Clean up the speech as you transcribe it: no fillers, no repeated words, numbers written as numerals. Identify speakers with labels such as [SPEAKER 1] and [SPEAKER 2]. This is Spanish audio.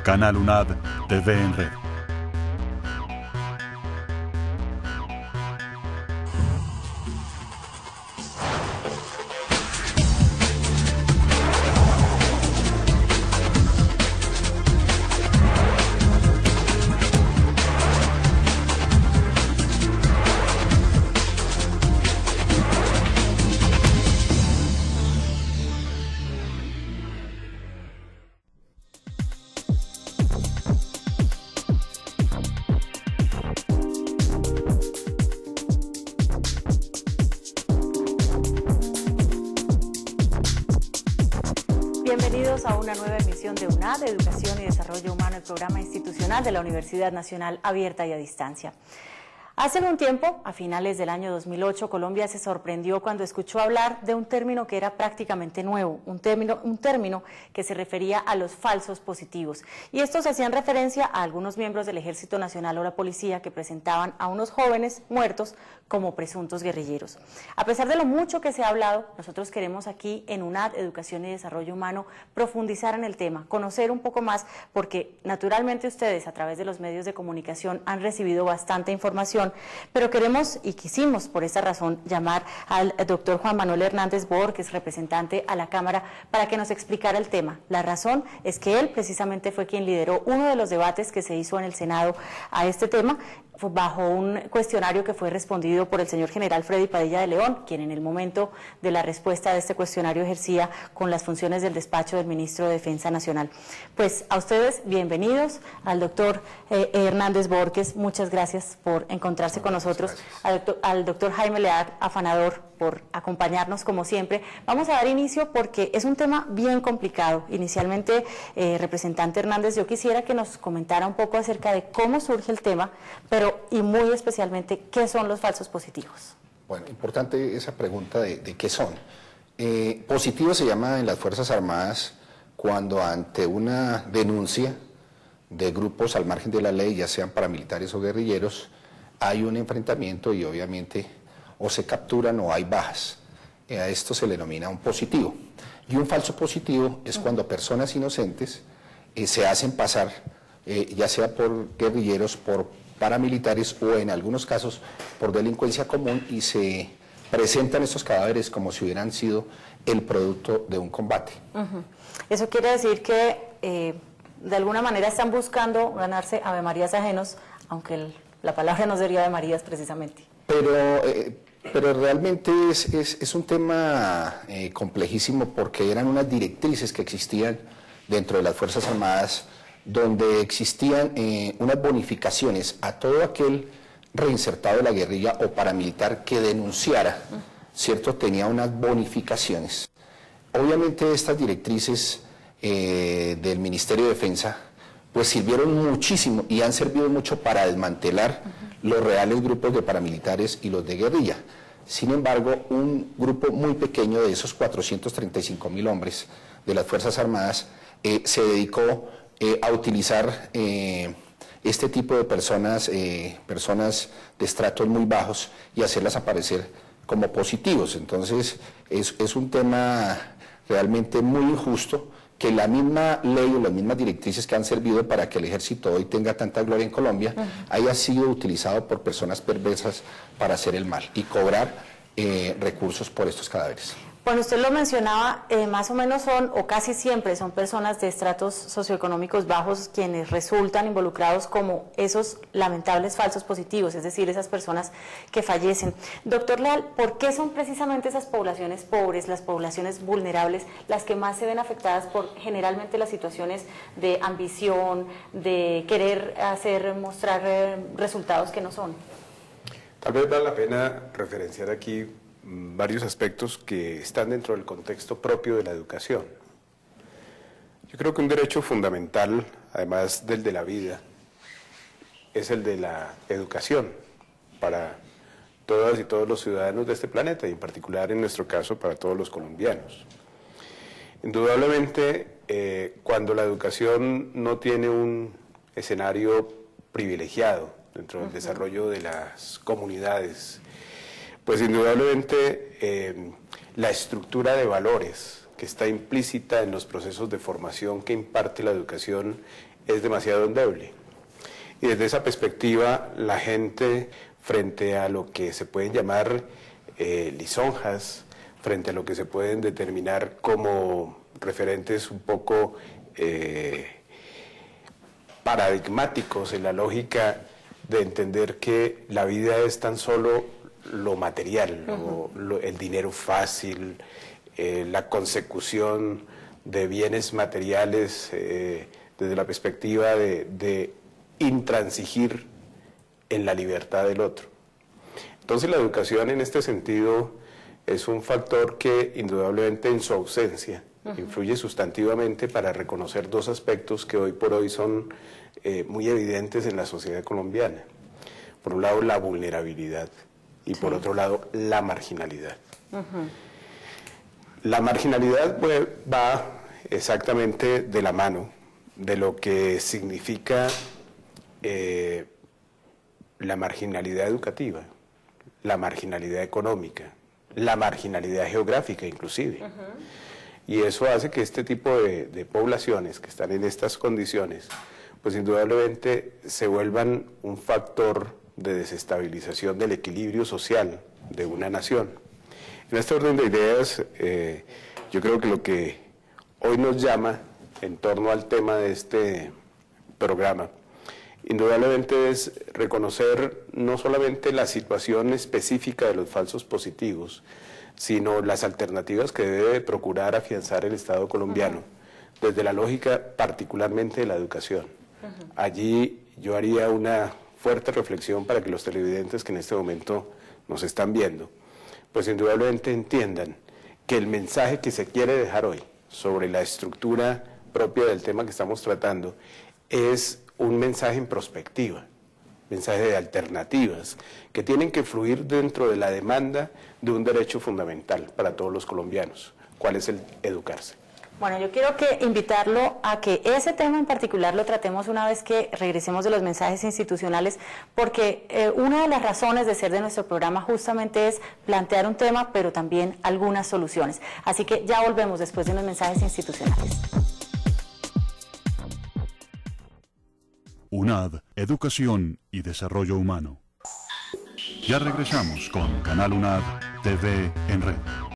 [SPEAKER 1] Canal UNAD TV en Red.
[SPEAKER 2] Bienvenidos a una nueva emisión de UNAD, Educación y Desarrollo Humano, el programa institucional de la Universidad Nacional Abierta y a Distancia. Hace un tiempo, a finales del año 2008, Colombia se sorprendió cuando escuchó hablar de un término que era prácticamente nuevo, un término que se refería a los falsos positivos. Y estos hacían referencia a algunos miembros del Ejército Nacional o la Policía que presentaban a unos jóvenes muertos como presuntos guerrilleros. A pesar de lo mucho que se ha hablado, nosotros queremos aquí en UNAD, Educación y Desarrollo Humano, profundizar en el tema, conocer un poco más, porque naturalmente ustedes a través de los medios de comunicación han recibido bastante información, pero queremos y quisimos por esta razón llamar al doctor Juan Manuel Hernández Bor, que es representante a la Cámara, para que nos explicara el tema. La razón es que él precisamente fue quien lideró uno de los debates que se hizo en el Senado a este tema, bajo un cuestionario que fue respondido por el señor general Freddy Padilla de León, quien en el momento de la respuesta de este cuestionario ejercía con las funciones del despacho del ministro de Defensa Nacional. Pues a ustedes, bienvenidos, al doctor Hernández Borges, muchas gracias por encontrarse con nosotros, al doctor Jaime Leal Afanador por acompañarnos como siempre. Vamos a dar inicio porque es un tema bien complicado. Inicialmente, representante Hernández, yo quisiera que nos comentara un poco acerca de cómo surge el tema, pero y muy especialmente, ¿qué son los falsos positivos?
[SPEAKER 3] Bueno, importante esa pregunta de qué son. Positivo se llama en las Fuerzas Armadas cuando ante una denuncia de grupos al margen de la ley, ya sean paramilitares o guerrilleros, hay un enfrentamiento y obviamente o se capturan o hay bajas. A esto se le denomina un positivo. Y un falso positivo es cuando personas inocentes se hacen pasar, ya sea por guerrilleros, por paramilitares o en algunos casos por delincuencia común, y se presentan estos cadáveres como si hubieran sido el producto de un combate.
[SPEAKER 2] Eso quiere decir que de alguna manera están buscando ganarse avemarías ajenos, aunque la palabra no sería avemarías precisamente.
[SPEAKER 3] Pero realmente es un tema complejísimo, porque eran unas directrices que existían dentro de las Fuerzas Armadas, donde existían unas bonificaciones a todo aquel reinsertado de la guerrilla o paramilitar que denunciara, ¿cierto? Tenía unas bonificaciones. Obviamente estas directrices del Ministerio de Defensa pues sirvieron muchísimo y han servido mucho para desmantelar los reales grupos de paramilitares y los de guerrilla. Sin embargo, un grupo muy pequeño de esos 435.000 hombres de las Fuerzas Armadas se dedicó a utilizar este tipo de personas, personas de estratos muy bajos, y hacerlas aparecer como positivos. Entonces es un tema realmente muy injusto, que la misma ley o las mismas directrices que han servido para que el ejército hoy tenga tanta gloria en Colombia haya sido utilizado por personas perversas para hacer el mal y cobrar recursos por estos cadáveres.
[SPEAKER 2] Bueno, usted lo mencionaba, más o menos son, o casi siempre son personas de estratos socioeconómicos bajos quienes resultan involucrados como esos lamentables falsos positivos, es decir, esas personas que fallecen. Doctor Leal, ¿por qué son precisamente esas poblaciones pobres, las poblaciones vulnerables, las que más se ven afectadas por generalmente las situaciones de ambición, de querer mostrar resultados que no son?
[SPEAKER 4] Tal vez vale la pena referenciar aquí varios aspectos que están dentro del contexto propio de la educación. Yo creo que un derecho fundamental, además del de la vida, es el de la educación para todas y todos los ciudadanos de este planeta, y en particular en nuestro caso para todos los colombianos. Indudablemente, cuando la educación no tiene un escenario privilegiado dentro del desarrollo de las comunidades, pues indudablemente la estructura de valores que está implícita en los procesos de formación que imparte la educación es demasiado endeble. Y desde esa perspectiva, la gente, frente a lo que se pueden llamar lisonjas, frente a lo que se pueden determinar como referentes un poco paradigmáticos en la lógica de entender que la vida es tan solo lo material, el dinero fácil, la consecución de bienes materiales desde la perspectiva de intransigir en la libertad del otro. Entonces la educación en este sentido es un factor que indudablemente en su ausencia influye sustantivamente para reconocer dos aspectos que hoy por hoy son muy evidentes en la sociedad colombiana. Por un lado la vulnerabilidad y por otro lado la marginalidad. La marginalidad pues, va exactamente de la mano de lo que significa la marginalidad educativa, la marginalidad económica, la marginalidad geográfica inclusive. Y eso hace que este tipo de poblaciones que están en estas condiciones, pues indudablemente se vuelvan un factor de desestabilización del equilibrio social de una nación. En este orden de ideas, yo creo que lo que hoy nos llama en torno al tema de este programa, indudablemente es reconocer no solamente la situación específica de los falsos positivos, sino las alternativas que debe procurar afianzar el Estado colombiano, desde la lógica particularmente de la educación. Allí yo haría una fuerte reflexión para que los televidentes que en este momento nos están viendo, pues indudablemente entiendan que el mensaje que se quiere dejar hoy sobre la estructura propia del tema que estamos tratando es un mensaje en perspectiva, mensaje de alternativas que tienen que fluir dentro de la demanda de un derecho fundamental para todos los colombianos, ¿cuál es el educarse?
[SPEAKER 2] Bueno, yo quiero invitarlo a que ese tema en particular lo tratemos una vez que regresemos de los mensajes institucionales, porque una de las razones de ser de nuestro programa justamente es plantear un tema, pero también algunas soluciones. Así que ya volvemos después de los mensajes institucionales.
[SPEAKER 1] UNAD, Educación y Desarrollo Humano. Ya regresamos con Canal UNAD TV en Red.